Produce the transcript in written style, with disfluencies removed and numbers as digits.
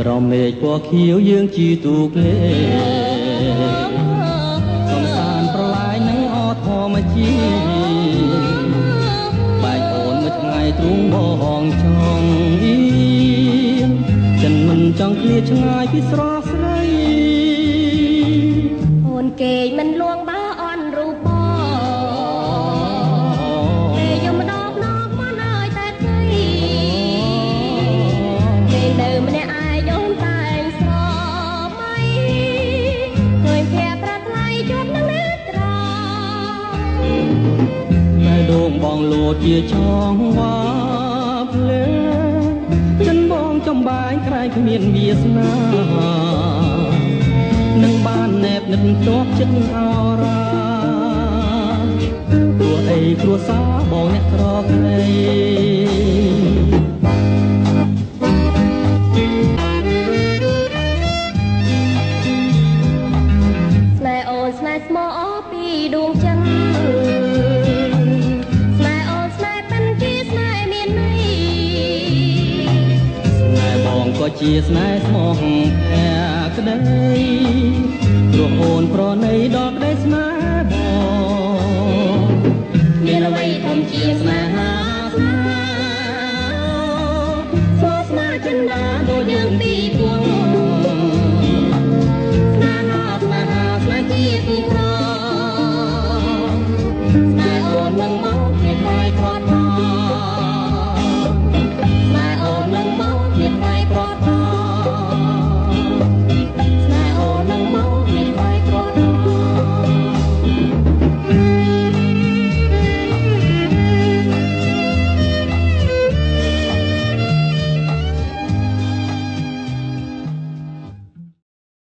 ក្រមមេឃពណ៌ខៀវយើងជីទូកលេសំសានប្រឡាយនឹងអធម្មជាតិបែកអូនមួយថ្ងៃទ្រូងបងចង់ចិនមិនចង់ឃ្លាឆ្ងាយពីស្រស់ស្រីអូនគេមិនលួងបើអន់រូបបងគេយកម្ដងណប់មកអើយតែស្អីគេនៅម្នាក់ឯងអូនតែងស្រមៃឃើញភ័ក្រប្រាថ្លៃជួបនឹងអ្នកត្រតែដងបងលួចជាចងវាភ្លេចិនបងចំបែងក្រែងគ្មានវាសនានឹងបានណែបនិតជាប់ចិត្តអរាព្រោះអីគ្រួសារបងអ្នកក្រក្រីស្នេហ៍អូនស្នេហ៍ស្មោពីដួងចិនស្នេហ៍អូនស្នេហ៍ប៉ិនជាស្នេហ៍មានន័យស្នេហ៍បងក៏ជាស្នេហ៍ស្មោះភក្តីព្រោះអូនប្រណីដល់ក្តីស្នេហ៍បងមានអ្វីធំជាស្នេហា